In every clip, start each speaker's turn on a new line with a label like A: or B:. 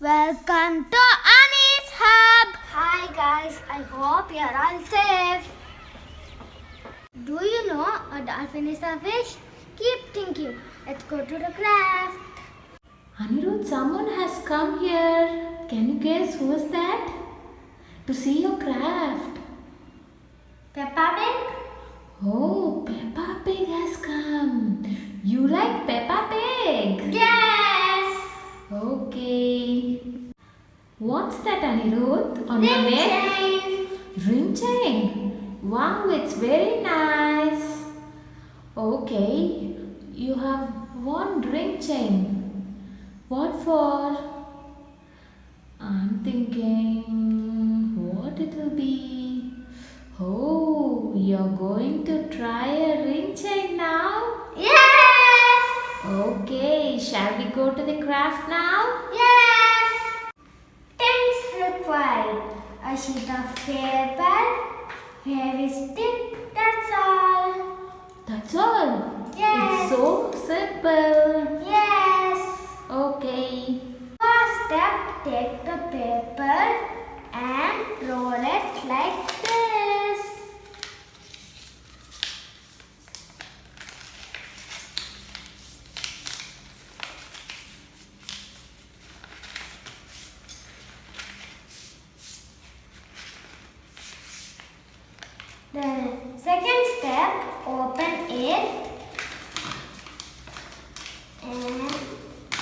A: Welcome to Annie's Hub. Hi guys, I hope you are all safe. Do you know a dolphin is a fish? Keep thinking. Let's go to the craft.
B: Anirudh, someone has come here. Can you guess who is that? To see your craft.
A: Peppa Pig?
B: Oh, Peppa Pig has come. You like Peppa Pig?
A: Yes.
B: Okay. What's that, Anirudh? On
A: Ring
B: your neck?
A: chain.
B: Ring chain. Wow, it's very nice. Okay, you have one ring chain. What for? I'm thinking what it will be. Oh, you're going to try a ring chain now?
A: Yes.
B: Okay, shall we go to the craft now?
A: Yes. Things required: a sheet of paper, fairy stick. That's all.
B: That's all.
A: Yes.
B: It's so simple.
A: Yes.
B: Okay.
A: First step, take the paper and roll it like this. The second step, open it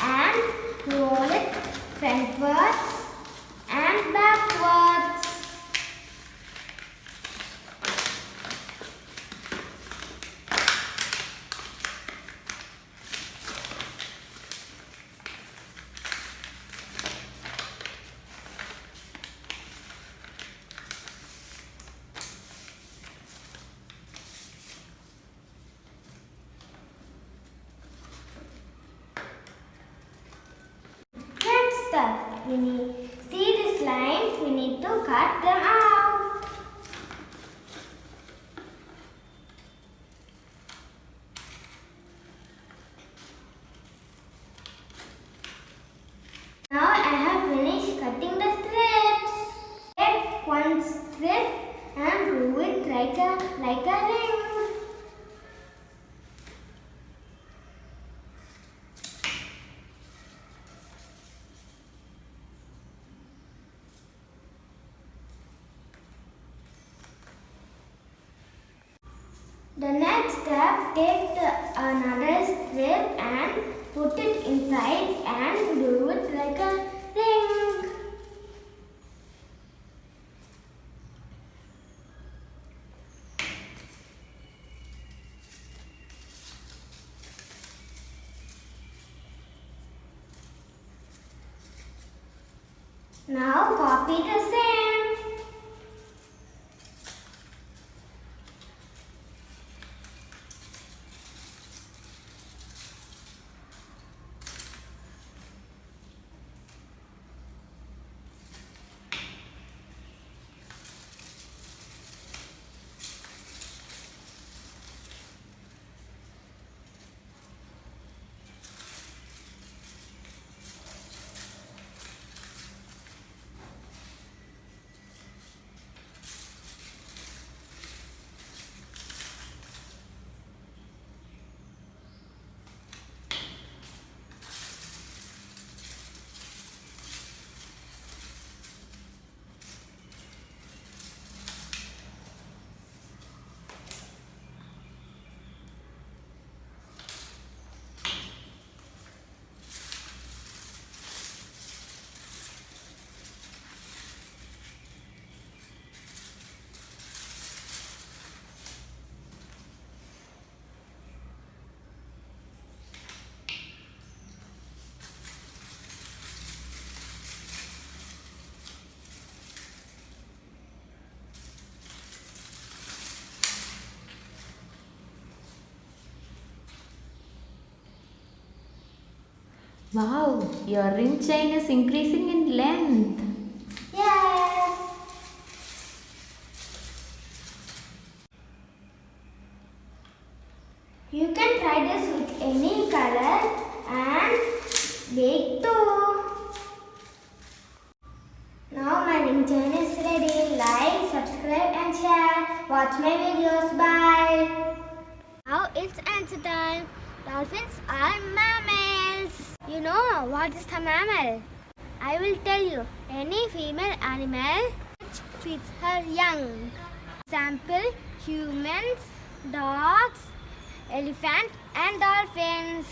A: and roll it frontwards and backwards. Next step, we need see these lines, we need to cut them out. Now I have finished cutting the strips. Take one strip and glue it like a ring. The next step, take another strip and put it inside and glue it like a ring. Now copy the same.
B: Wow, your ring chain is increasing in length.
A: Yes. You can try this with any color and bake too. watch my videos. Bye. Now it's answer time. Dolphins are mammals. You know what is a mammal? I will tell you. Any female animal which feeds her young. Example: humans, dogs, elephant and dolphins.